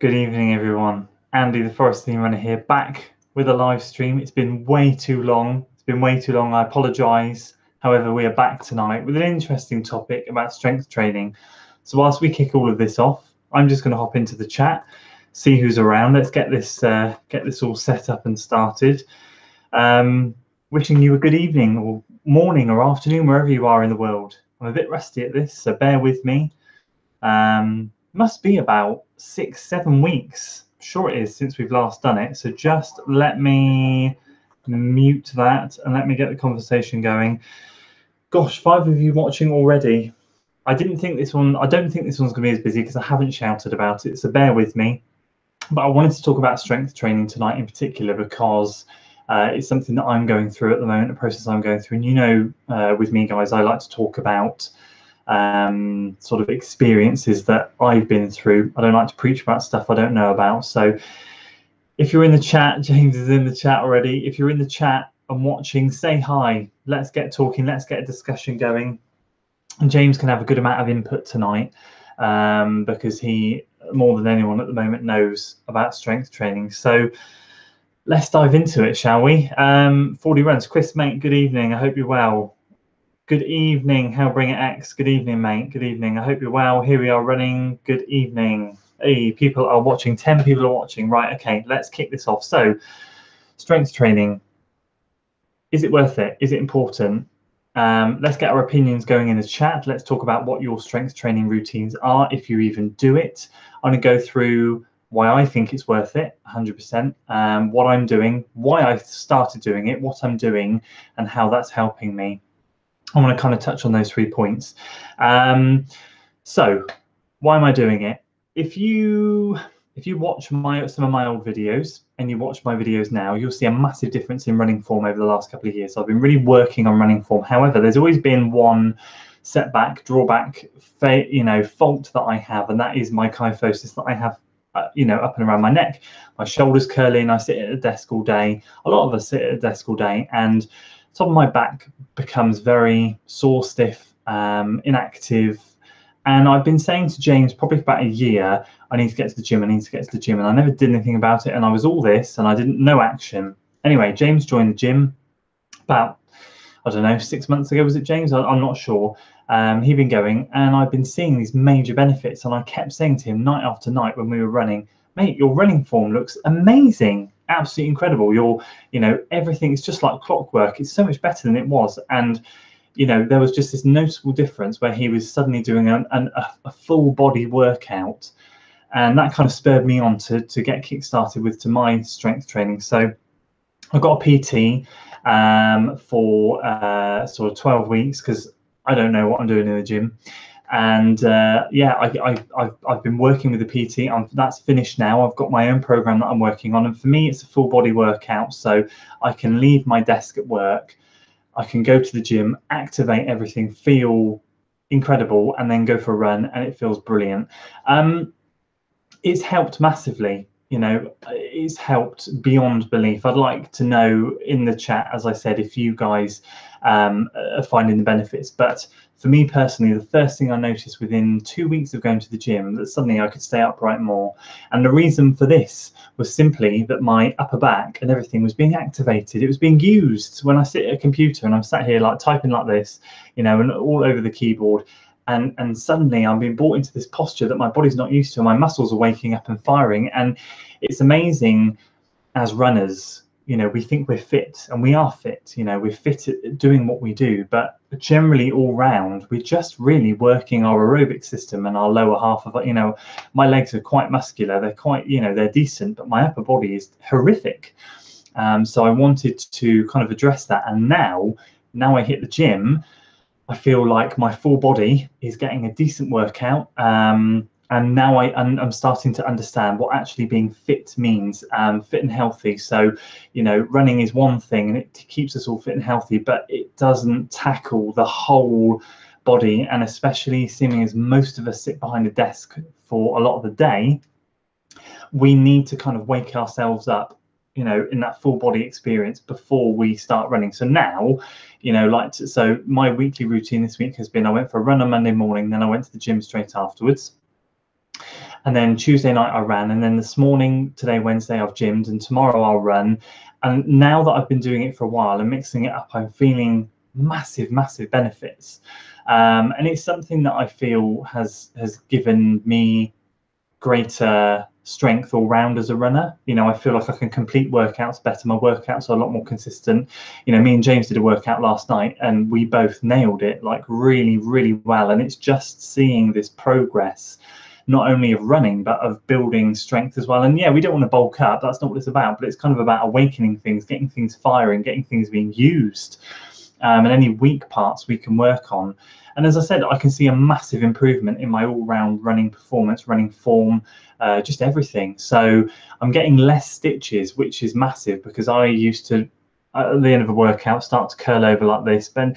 Good evening, everyone. Andy, the Forest Theme Runner here, back with a live stream. It's been way too long. I apologise. However, we are back tonight with an interesting topic about strength training. So whilst we kick all of this off, I'm just going to hop into the chat, see who's around. Let's get this all set up and started. Wishing you a good evening or morning or afternoon, wherever you are in the world. I'm a bit rusty at this, so bear with me. Must be about 6-7 weeks, sure it is, since we've last done it. So just let me mute that and let me get the conversation going. Gosh, 5 of you watching already. I don't think this one's going to be as busy because I haven't shouted about it, so bear with me. But I wanted to talk about strength training tonight in particular because it's something that I'm going through at the moment, a process I'm going through. And you know, with me, guys, I like to talk about sort of experiences that I've been through. I don't like to preach about stuff I don't know about. So if you're in the chat, James is in the chat already. If you're in the chat and watching, say hi. Let's get talking. Let's get a discussion going. And James can have a good amount of input tonight because he, more than anyone at the moment, knows about strength training. So let's dive into it, shall we? 40 runs. Chris, mate, good evening. I hope you're well. Good evening, Hellbringer X. Good evening, mate. Good evening. I hope you're well. Here we are running. Good evening. Hey, people are watching. 10 people are watching. Right, okay, let's kick this off. So, strength training. Is it worth it? Is it important? Let's get our opinions going in the chat. Let's talk about what your strength training routines are, if you even do it. I'm going to go through why I think it's worth it, 100%, what I'm doing, why I started doing it, what I'm doing, and how that's helping me. I want to kind of touch on those 3 points. So why am I doing it? If you watch some of my old videos and you watch my videos now, you'll see a massive difference in running form over the last couple of years. I've been really working on running form. However, there's always been one setback, drawback, fault that I have, and that is my kyphosis that I have, up and around my neck. My shoulders curling. I sit at a desk all day. A lot of us sit at a desk all day, and top of my back becomes very sore, stiff, inactive. And I've been saying to James probably for about a year, I need to get to the gym, and I never did anything about it. And I was all this and I didn't know action. Anyway, James joined the gym about, I don't know, 6 months ago, was it, James? I'm not sure. He'd been going and I've been seeing these major benefits, and I kept saying to him night after night when we were running, mate, your running form looks amazing, absolutely incredible. Everything's just like clockwork. It's so much better than it was. And there was just this noticeable difference where he was suddenly doing a full body workout, and that kind of spurred me on to get kick-started to my strength training. So I got a PT for sort of 12 weeks because I don't know what I'm doing in the gym. And I've been working with the PT. That's finished now. I've got my own program that I'm working on, and for me, it's a full body workout. So I can leave my desk at work, I can go to the gym, activate everything, feel incredible, and then go for a run, and it feels brilliant. It's helped massively. It's helped beyond belief. I'd like to know in the chat, as I said, if you guys are finding the benefits. But for me personally, the first thing I noticed within 2 weeks of going to the gym, that suddenly I could stay upright more. And the reason for this was simply that my upper back and everything was being activated. It was being used. When I sit at a computer and I'm sat here like typing like this, and all over the keyboard, and suddenly I'm being brought into this posture that my body's not used to, and my muscles are waking up and firing. And it's amazing as runners, we think we're fit, and we are fit, we're fit at doing what we do, but generally all round, we're just really working our aerobic system and our lower half of it. My legs are quite muscular, they're quite, they're decent, but my upper body is horrific. So I wanted to kind of address that. And now I hit the gym, I feel like my full body is getting a decent workout. And now I'm starting to understand what actually being fit means, fit and healthy. So, running is one thing and it keeps us all fit and healthy, but it doesn't tackle the whole body. And especially seeming as most of us sit behind a desk for a lot of the day, we need to kind of wake ourselves up, in that full body experience before we start running. So now, so my weekly routine this week has been, I went for a run on Monday morning, then I went to the gym straight afterwards. And then Tuesday night I ran, and then this morning, today, Wednesday, I've gymmed, and tomorrow I'll run. And now that I've been doing it for a while and mixing it up, I'm feeling massive, massive benefits. And it's something that I feel has given me greater strength all round as a runner. You know, I feel like I can complete workouts better. My workouts are a lot more consistent. You know, me and James did a workout last night and we both nailed it, like really, really well. And it's just seeing this progress, not only of running, but of building strength as well. And yeah, we don't want to bulk up. That's not what it's about, but it's kind of about awakening things, getting things firing, getting things being used, and any weak parts we can work on. And as I said, I can see a massive improvement in my all-round running performance, running form, just everything. So I'm getting less stitches, which is massive, because I used to, at the end of a workout, start to curl over like this. And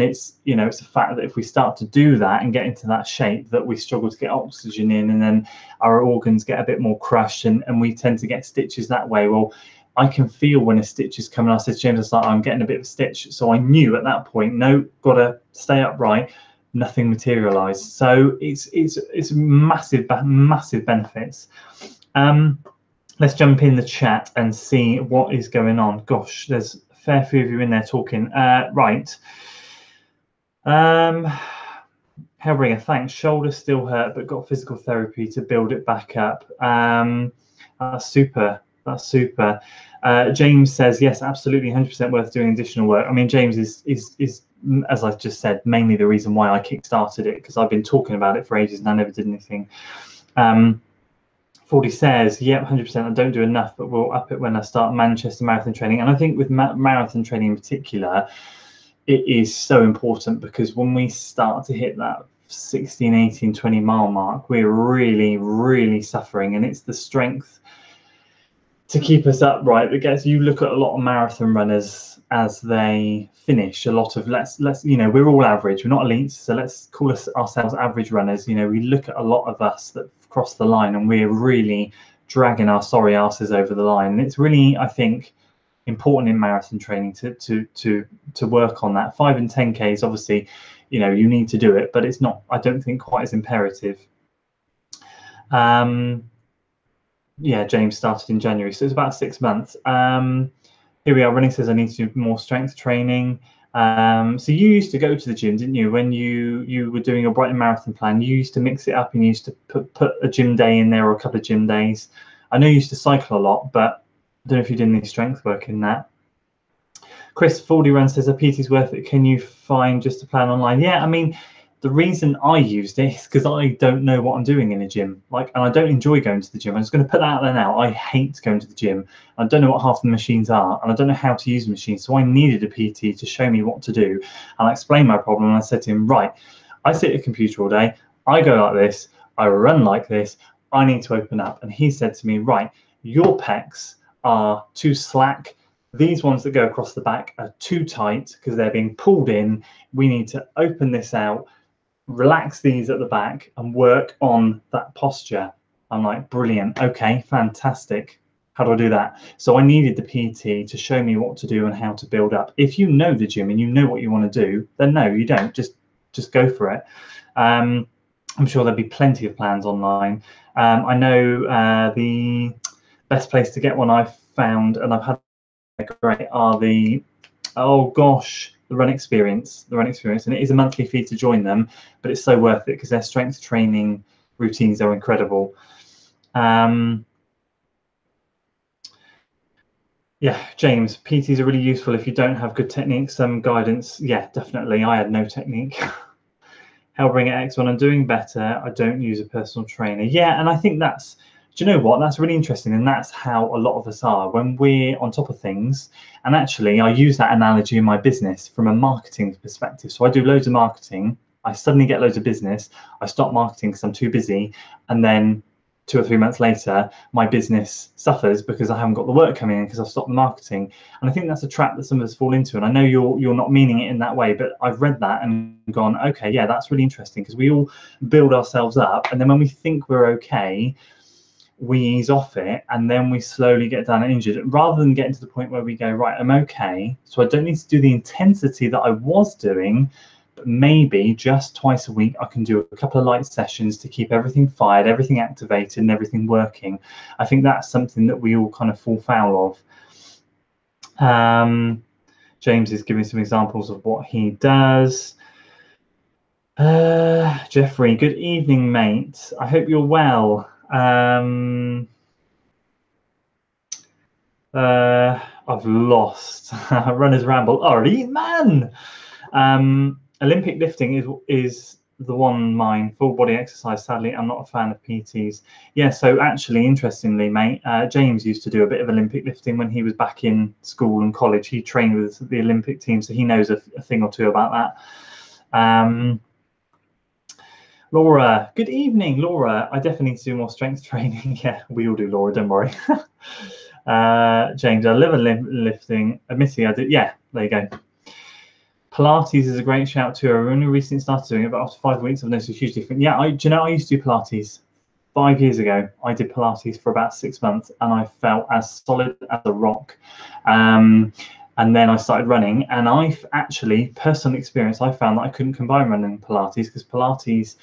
it's, you know, it's a fact that if we start to do that and get into that shape, that we struggle to get oxygen in, and then our organs get a bit more crushed, and we tend to get stitches that way. Well, I can feel when a stitch is coming. I said to James, I was like, I'm getting a bit of a stitch. So I knew at that point, no, got to stay upright. Nothing materialized. So it's massive, massive benefits. Let's jump in the chat and see what is going on. Gosh, there's a fair few of you in there talking. Right. Hellbringer, thanks. Shoulder still hurt, but got physical therapy to build it back up. That's super. That's super. James says, yes, absolutely, 100% worth doing additional work. I mean, James is, as I've just said, mainly the reason why I kick-started it, because I've been talking about it for ages and I never did anything. 40 says, yep, 100%, I don't do enough, but we'll up it when I start Manchester marathon training. And I think with marathon training in particular, it is so important, because when we start to hit that 16, 18, 20 mile mark, we're really, really suffering. And it's the strength to keep us upright that gets, you look at a lot of marathon runners as they finish, a lot of let's you know, we're all average, we're not elites, so let's call ourselves average runners. You know, we look at a lot of us that cross the line and we're really dragging our sorry asses over the line. And it's really, I think, important in marathon training to work on that. 5 and 10Ks, obviously, you know, you need to do it, but it's not, I don't think, quite as imperative. Yeah, James started in January, so it's about 6 months. Here we are. Running says I need to do more strength training. So you used to go to the gym, didn't you? When you were doing your Brighton Marathon plan, you used to mix it up and you used to put a gym day in there, or a couple of gym days. I know you used to cycle a lot, but I don't know if you did any strength work in that. Chris 40 Run says a PT's worth it. Can you find just a plan online? Yeah, I mean, the reason I used it is because I don't know what I'm doing in a gym. Like, and I don't enjoy going to the gym. I'm just going to put that out there now. I hate going to the gym. I don't know what half the machines are, and I don't know how to use the machines. So I needed a PT to show me what to do. And I explained my problem, and I said to him, right, I sit at a computer all day. I go like this. I run like this. I need to open up. And he said to me, right, your pecs are too slack. These ones that go across the back are too tight because they're being pulled in. We need to open this out, relax these at the back, and work on that posture. I'm like, brilliant. Okay, fantastic. How do I do that? So I needed the PT to show me what to do and how to build up. If you know the gym and you know what you want to do, then no, you don't. Just go for it. I'm sure there'll be plenty of plans online. I know the best place to get one I've found, and I've had great, are the, oh gosh, the Run Experience, and it is a monthly fee to join them, but it's so worth it because their strength training routines are incredible. Yeah, James, PTs are really useful if you don't have good technique, some guidance. Yeah, definitely. I had no technique. Hellbringer X, when I'm doing better, I don't use a personal trainer. Yeah, and I think that's, do you know what? That's really interesting, and that's how a lot of us are when we're on top of things. And actually, I use that analogy in my business from a marketing perspective. So I do loads of marketing. I suddenly get loads of business. I stop marketing because I'm too busy, and then 2 or 3 months later, my business suffers because I haven't got the work coming in because I've stopped the marketing. And I think that's a trap that some of us fall into. And I know you're not meaning it in that way, but I've read that and gone, okay, yeah, that's really interesting, because we all build ourselves up, and then when we think we're okay, we ease off it, and then we slowly get down and injured, rather than getting to the point where we go, right, I'm okay, so I don't need to do the intensity that I was doing, But maybe just twice a week I can do a couple of light sessions to keep everything fired, everything activated, and everything working. I think that's something that we all kind of fall foul of. James is giving some examples of what he does. Jeffrey, good evening, mate. I hope you're well. I've lost. Runner's ramble. Already, man. Olympic lifting is the one mine. Full body exercise. Sadly, I'm not a fan of PTs. Yeah. So actually, interestingly, mate, James used to do a bit of Olympic lifting when he was back in school and college. He trained with the Olympic team, so he knows a thing or two about that. Laura, good evening, Laura. I definitely need to do more strength training. Yeah, we all do, Laura, don't worry. James, I love lifting. Admittedly, I do. Yeah, there you go. Pilates is a great shout too. I only recently started doing it, but after 5 weeks, I've noticed a huge difference. Yeah, do you know, I used to do Pilates 5 years ago. I did Pilates for about 6 months, and I felt as solid as a rock. And then I started running, and I've actually, personal experience, I found that I couldn't combine running and Pilates because Pilates,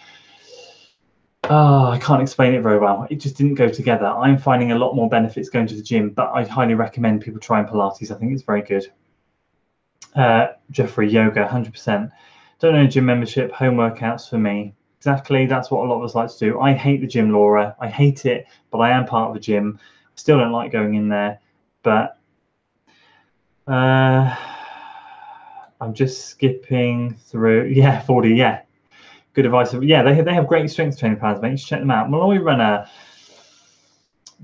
I can't explain it very well. It just didn't go together. I'm finding a lot more benefits going to the gym, but I highly recommend people trying Pilates. I think it's very good. Jeffrey, yoga, 100%. Don't know gym membership, home workouts for me. Exactly, that's what a lot of us like to do. I hate the gym, Laura. I hate it, but I am part of the gym. I still don't like going in there, but I'm just skipping through. Yeah, 40. Yeah, good advice. Yeah, they have great strength training plans, mate. You should check them out. Malloy Runner.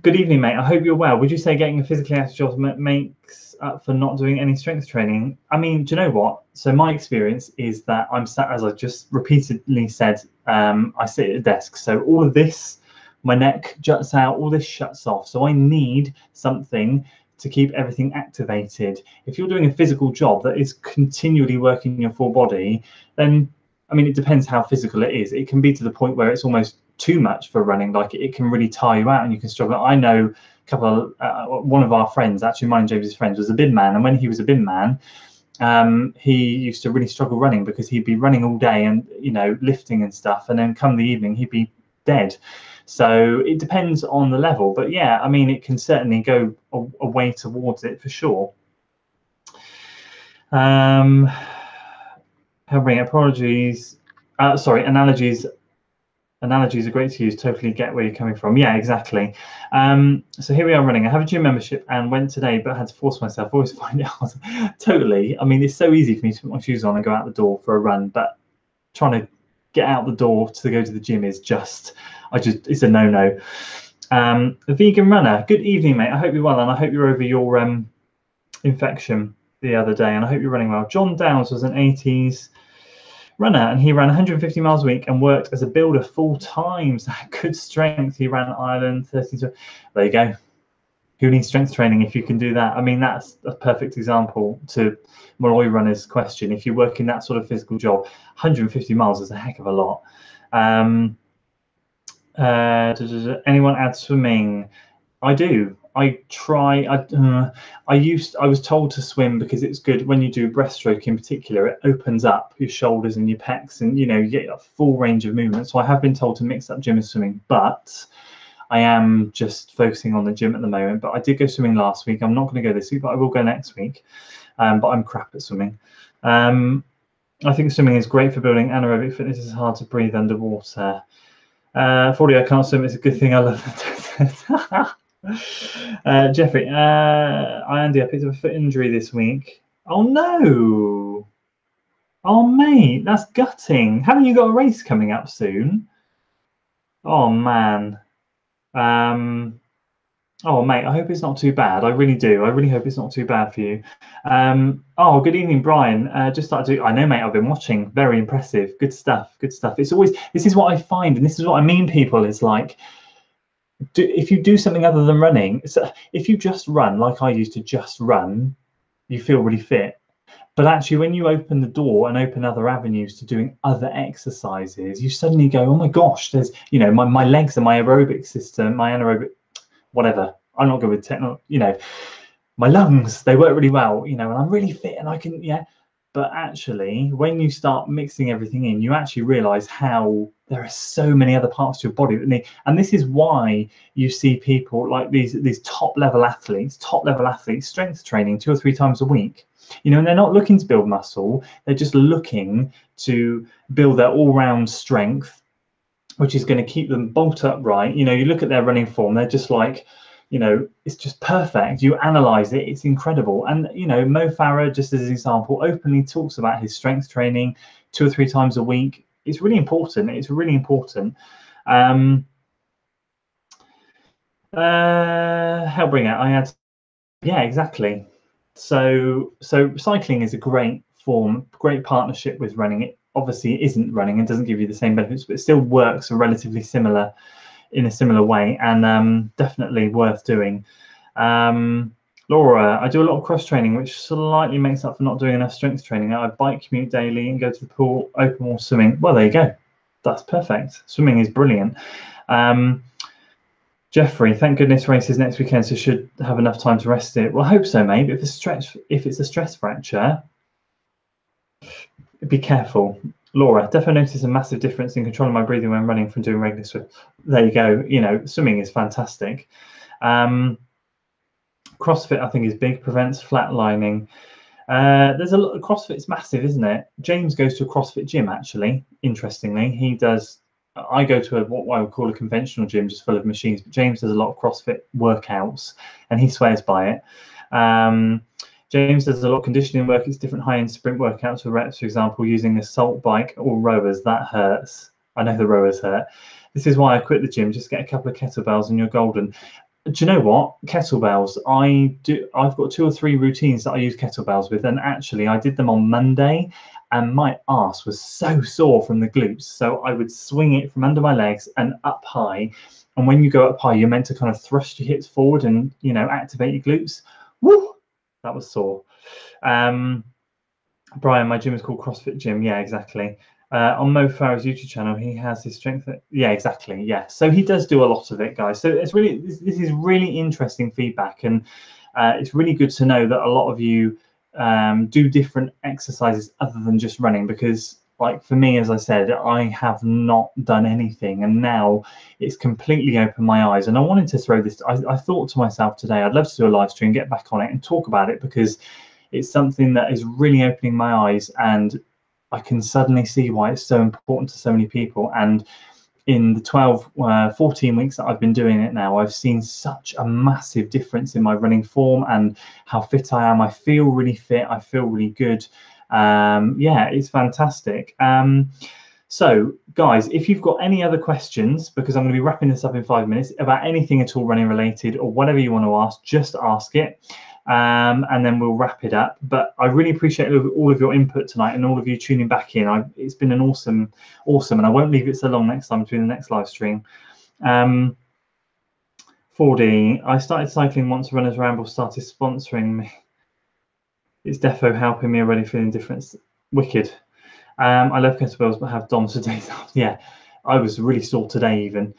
Good evening, mate. I hope you're well. Would you say getting a physically active job makes up for not doing any strength training? I mean, do you know what? So my experience is that I'm sat, as I just repeatedly said, I sit at a desk. So all of this, my neck juts out, all this shuts off. So I need something to keep everything activated. If you're doing a physical job that is continually working your full body, then, I mean, it depends how physical it is. It can be to the point where it's almost too much for running. Like it can really tire you out and you can struggle. I know a couple of, one of our friends, actually mine and James's friends, was a bin man. And when he was a bin man, he used to really struggle running because he'd be running all day and, you know, lifting and stuff. And then come the evening, he'd be dead. So it depends on the level, but yeah, I mean, it can certainly go a way towards it for sure. Apologies. Sorry, analogies are great to use. Totally get where you're coming from. Yeah, exactly. So here we are running. I have a gym membership and went today, but had to force myself. Always find it hard. Totally. I mean, it's so easy for me to put my shoes on and go out the door for a run, but trying to get out the door to go to the gym is just, it's a no-no. A vegan runner. Good evening, mate. I hope you're well, and I hope you're over your infection the other day, and I hope you're running well. John Downs was an 80s runner, and he ran 150 miles a week and worked as a builder full time. So good strength. He ran Ireland 13. There you go. Who needs strength training if you can do that? I mean, that's a perfect example to Malloy Runner's question. If you work in that sort of physical job, 150 miles is a heck of a lot. Anyone add swimming? I do. I try. I was told to swim because it's good when you do breaststroke in particular. It opens up your shoulders and your pecs, and you know, you get a full range of movement. So I have been told to mix up gym and swimming, but I am just focusing on the gym at the moment. But I did go swimming last week. I'm not going to go this week, but I will go next week. But I'm crap at swimming. I think swimming is great for building anaerobic fitness. It's hard to breathe underwater. 40, I can't swim. It's a good thing I love it. Jeffrey, Andy, I picked up a foot injury this week. Oh no! Oh mate, that's gutting. Haven't you got a race coming up soon? Oh man. Oh mate, I hope it's not too bad. I really do. I really hope it's not too bad for you. Oh, good evening, Brian. Just started to. I know, mate. I've been watching. Very impressive. Good stuff. Good stuff. It's always. This is what I find, and this is what I mean. People, it's like, if you do something other than running, so if you just run like I used to just run, you feel really fit. But actually, when you open the door and open other avenues to doing other exercises, you suddenly go, oh my gosh, there's, you know, my legs and my aerobic system, my anaerobic, whatever. I'm not good with technology, you know, my lungs, they work really well, you know, and I'm really fit and I can, yeah. But actually, when you start mixing everything in, you actually realize how there are so many other parts of your body that need. And this is why you see people like these top level athletes, strength training 2 or 3 times a week. You know, and they're not looking to build muscle. They're just looking to build their all-round strength, which is going to keep them bolt upright. You know, you look at their running form, they're just like, you know, it's just perfect. You analyze it, it's incredible. And, you know, Mo Farah, just as an example, openly talks about his strength training 2 or 3 times a week. It's really important. It's really important. Hellbringer, I had, yeah, exactly. So cycling is a great form, great partnership with running. It obviously isn't running and doesn't give you the same benefits, but it still works relatively similar in a similar way, and definitely worth doing. Laura, I do a lot of cross training, which slightly makes up for not doing enough strength training. I bike commute daily and go to the pool, open water swimming. Well, there you go. That's perfect. Swimming is brilliant. Jeffrey, thank goodness races next weekend, so should have enough time to rest it. Well, I hope so, mate. If it's a stress fracture, be careful. Laura, definitely noticed a massive difference in controlling my breathing when running from doing regular swim. There you go. You know, swimming is fantastic. CrossFit, I think, is big, prevents flatlining. There's a lot. CrossFit's massive, isn't it? James goes to a CrossFit gym, actually. Interestingly, he does. I go to what I would call a conventional gym, just full of machines. But James does a lot of CrossFit workouts, and he swears by it. James does a lot of conditioning work. It's different high-end sprint workouts for reps, for example, using a salt bike or rowers. That hurts. I know the rowers hurt. This is why I quit the gym. Just get a couple of kettlebells and you're golden. Do you know what? Kettlebells, I've got 2 or 3 routines that I use kettlebells with, and actually I did them on Monday and my arse was so sore from the glutes. So I would swing it from under my legs and up high. And when you go up high, you're meant to kind of thrust your hips forward and, you know, activate your glutes. Woo! That was sore. Brian, my gym is called CrossFit Gym. Yeah, exactly. On Mo Farah's YouTube channel, he has his strength. Yeah, exactly. Yeah, so he does do a lot of it, guys. So it's really, this is really interesting feedback, and it's really good to know that a lot of you do different exercises other than just running, because like for me, as I said, I have not done anything, and now it's completely opened my eyes. And I wanted to throw this, I thought to myself today, I'd love to do a live stream, get back on it and talk about it, because it's something that is really opening my eyes, and I can suddenly see why it's so important to so many people. And in the 14 weeks that I've been doing it now, I've seen such a massive difference in my running form and how fit I am. I feel really fit. I feel really good. Yeah, it's fantastic. So guys, if you've got any other questions, because I'm going to be wrapping this up in 5 minutes, about anything at all running related or whatever you want to ask, just ask it. And then we'll wrap it up. But I really appreciate all of your input tonight and all of you tuning back in. It's been an awesome, and I won't leave it so long next time between the next live stream. 4D, I started cycling once Runners Ramble started sponsoring me. It's defo helping me already, feeling different. Wicked. I love kettlebells, but have DOMs for days off. Yeah, I was really sore today even.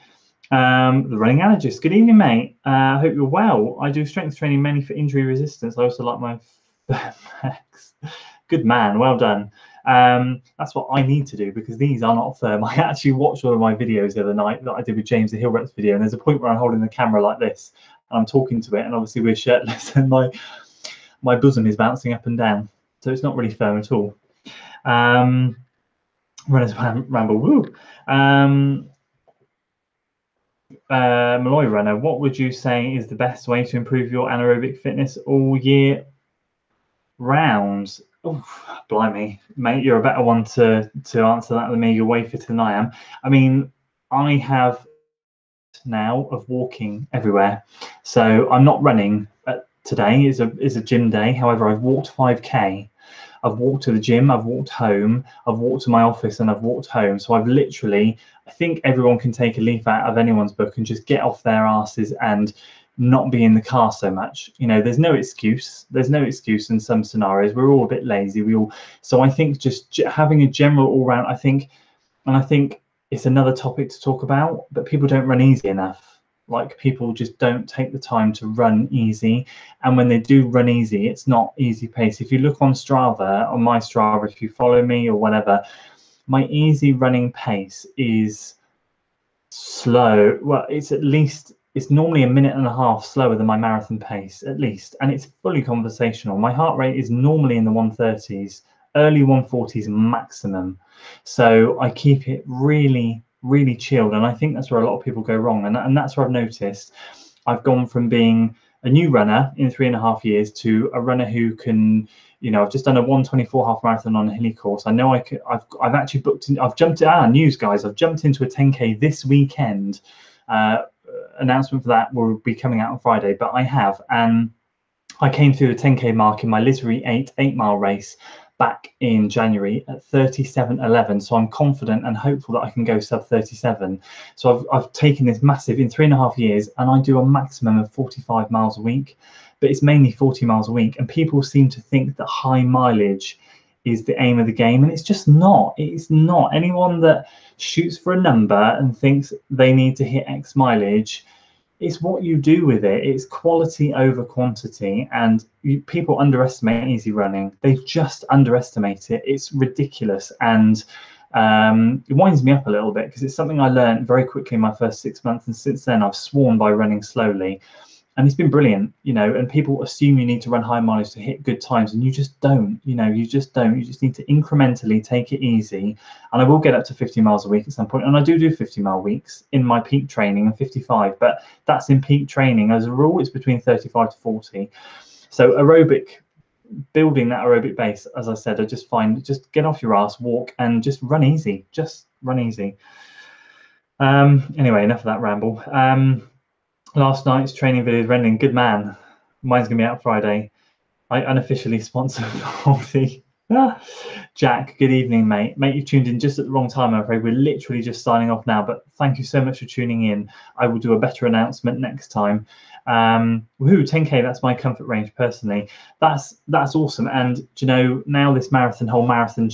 The running allergist. Good evening, mate. I hope you're well. I do strength training mainly for injury resistance. I also like my max. Good man, well done. That's what I need to do, because these are not firm. I actually watched one of my videos the other night that I did with James, the Hill Reps video, and there's a point where I'm holding the camera like this and I'm talking to it, and obviously we're shirtless and my bosom is bouncing up and down, so it's not really firm at all. Runners Ramble, woo. Malloy Runner, what would you say is the best way to improve your anaerobic fitness all year round? Oh, blimey, mate, you're a better one to answer that than me. You're way fitter than I am. I mean, I have now of walking everywhere, so I'm not running. Today is a gym day. However, I've walked 5k. I've walked to the gym, I've walked home, I've walked to my office, and I've walked home. So I've literally, I think everyone can take a leaf out of anyone's book and just get off their asses and not be in the car so much. You know, there's no excuse. There's no excuse in some scenarios. We're all a bit lazy. So I think just having a general all-round, I think it's another topic to talk about, but people don't run easy enough. Like, people just don't take the time to run easy, and when they do run easy, it's not easy pace. If you look on Strava, on my Strava, if you follow me or whatever, my easy running pace is slow. Well, it's normally a minute and a half slower than my marathon pace, at least, and it's fully conversational. My heart rate is normally in the 130s, early 140s maximum, so I keep it really, really chilled, and I think that's where a lot of people go wrong, and that's where I've noticed. I've gone from being a new runner in 3.5 years to a runner who can, I've just done a 1:24 half marathon on a hilly course. I know I could. I've actually booked in. I've jumped. News, guys! I've jumped into a 10K this weekend. Announcement for that will be coming out on Friday, but I have, and I came through the 10K mark in my literary 8-mile race back in January at 37:11. So I'm confident and hopeful that I can go sub 37. So I've taken this massive in 3.5 years, and I do a maximum of 45 miles a week, but it's mainly 40 miles a week. And people seem to think that high mileage is the aim of the game, and it's just not. It's not. Anyone that shoots for a number and thinks they need to hit X mileage, it's what you do with it. It's quality over quantity, and people underestimate easy running. They just underestimate it. It's ridiculous, and it winds me up a little bit because it's something I learned very quickly in my first 6 months, and since then I've sworn by running slowly, and it's been brilliant. And people assume you need to run high mileage to hit good times, and you just don't. You just don't. You just need to incrementally take it easy, and I will get up to 50 miles a week at some point, and I do 50-mile weeks in my peak training, and 55, but that's in peak training. As a rule, it's between 35 to 40. So building that aerobic base, as I said, I just find, just get off your ass, walk, and just run easy. Just run easy. Anyway, enough of that ramble. Last night's training video is rendering. Good man. Mine's going to be out Friday. I unofficially sponsored FOD. Jack, good evening, mate. Mate, you've tuned in just at the wrong time, I'm afraid. We're literally just signing off now, but thank you so much for tuning in. I will do a better announcement next time. Woohoo, 10K, that's my comfort range personally. That's awesome. And now this whole marathon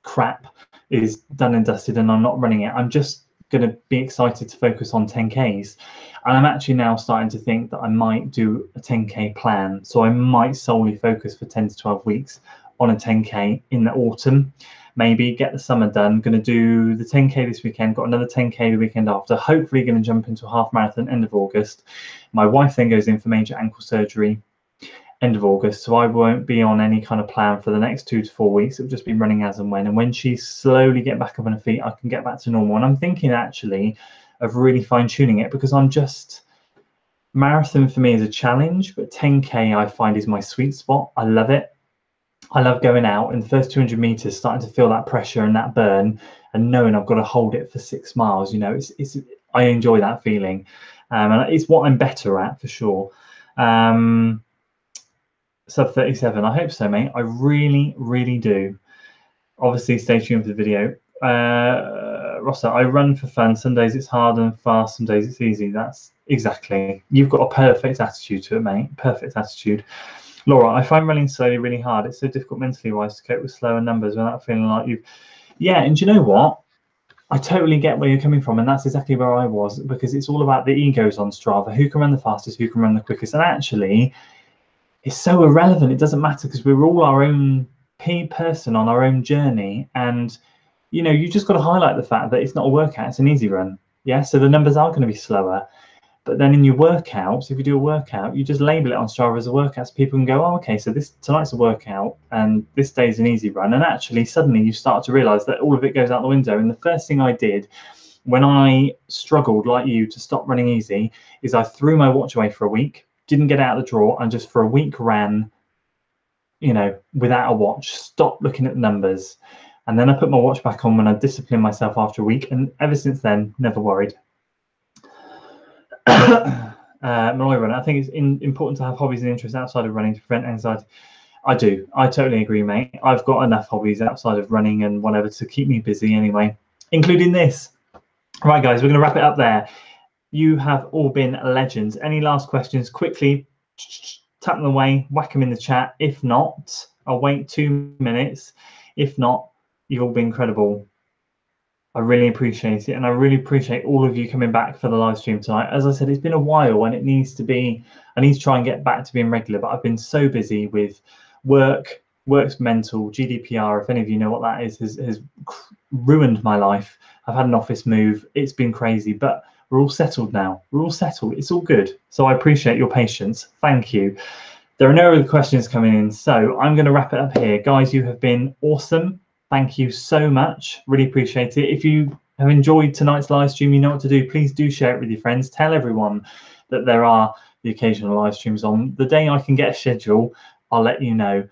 crap is done and dusted, and I'm not running it. I'm just going to be excited to focus on 10Ks, and I'm actually now starting to think that I might do a 10K plan. So I might solely focus for 10 to 12 weeks on a 10K in the autumn, maybe get the summer done. Going to do the 10K this weekend, got another 10K the weekend after, hopefully going to jump into a half marathon end of August. My wife then goes in for major ankle surgery end of August, so I won't be on any kind of plan for the next 2 to 4 weeks. It'll just be running as and when she's slowly get back up on her feet, I can get back to normal. And I'm thinking actually of really fine-tuning it, because marathon for me is a challenge, but 10K I find is my sweet spot. I love it. I love going out in the first 200 meters, starting to feel that pressure and that burn, and knowing I've got to hold it for 6 miles. I enjoy that feeling, and it's what I'm better at for sure. Sub 37, I hope so, mate. I really, really do. Obviously, stay tuned for the video. Rossa, I run for fun. Some days it's hard and fast, some days it's easy. That's exactly. You've got a perfect attitude to it, mate. Perfect attitude. Laura, I find running slowly really hard. It's so difficult mentally wise to cope with slower numbers without feeling like you've. Yeah, and do you know what? I totally get where you're coming from, and that's exactly where I was, because it's all about the egos on Strava. Who can run the fastest? Who can run the quickest? And actually, it's so irrelevant. It doesn't matter, because we're all our own person on our own journey, and you just got to highlight the fact that it's not a workout, it's an easy run. Yeah, so the numbers are going to be slower, but then in your workouts, if you do a workout, you just label it on Strava as a workout, so people can go, oh, okay, so tonight's a workout and this day's an easy run. And actually suddenly you start to realize that all of it goes out the window. And the first thing I did when I struggled like you to stop running easy is I threw my watch away for a week, didn't get out of the drawer, and just for a week ran, without a watch, stopped looking at the numbers. And then I put my watch back on when I disciplined myself after a week. And ever since then, never worried. Malloy runner, I think it's important to have hobbies and interests outside of running to prevent anxiety. I do. I totally agree, mate. I've got enough hobbies outside of running and whatever to keep me busy anyway, including this. Right, guys, we're going to wrap it up there. You have all been legends. Any last questions? Quickly tap them away, whack them in the chat. If not, I'll wait 2 minutes. If not, you've all been incredible. I really appreciate it, and I really appreciate all of you coming back for the live stream tonight. As I said, it's been a while, and it needs to be. I need to try and get back to being regular, but I've been so busy with work. Work's mental. GDPR, if any of you know what that is, has ruined my life. I've had an office move. It's been crazy, but we're all settled now. We're all settled. It's all good. So I appreciate your patience. Thank you. There are no other questions coming in, so I'm going to wrap it up here. Guys, you have been awesome. Thank you so much. Really appreciate it. If you have enjoyed tonight's live stream, you know what to do. Please do share it with your friends. Tell everyone that there are the occasional live streams on. The day I can get a schedule, I'll let you know.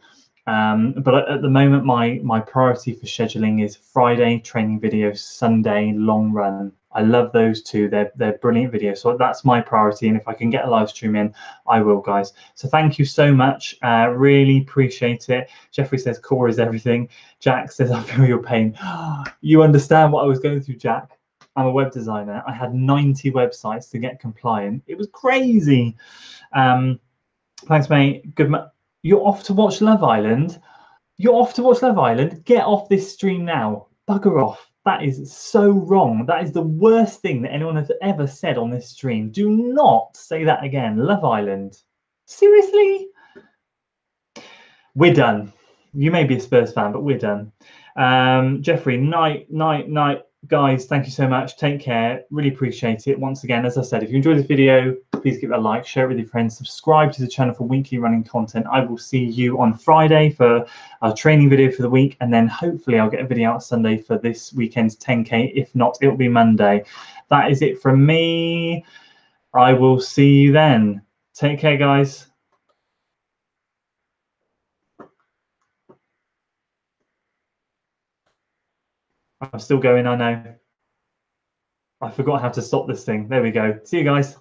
But at the moment, my priority for scheduling is Friday training videos, Sunday long run. I love those two. They're brilliant videos. So that's my priority. And if I can get a live stream in, I will, guys. So thank you so much. Really appreciate it. Jeffrey says core is everything. Jack says I feel your pain. You understand what I was going through, Jack. I'm a web designer. I had 90 websites to get compliant. It was crazy. Thanks, mate. Good. You're off to watch Love Island. You're off to watch Love Island. Get off this stream now. Bugger off. That is so wrong. That is the worst thing that anyone has ever said on this stream. Do not say that again. Love Island. Seriously? We're done. You may be a Spurs fan, but we're done. Jeffrey, night. Guys, thank you so much. Take care. Really appreciate it. Once again, as I said, if you enjoyed this video, please give it a like, share it with your friends, subscribe to the channel for weekly running content. I will see you on Friday for our training video for the week, and then hopefully I'll get a video out Sunday for this weekend's 10K. If not, it'll be Monday. That is it from me. I will see you then. Take care, guys. I'm still going, I know. I forgot how to stop this thing. There we go. See you guys.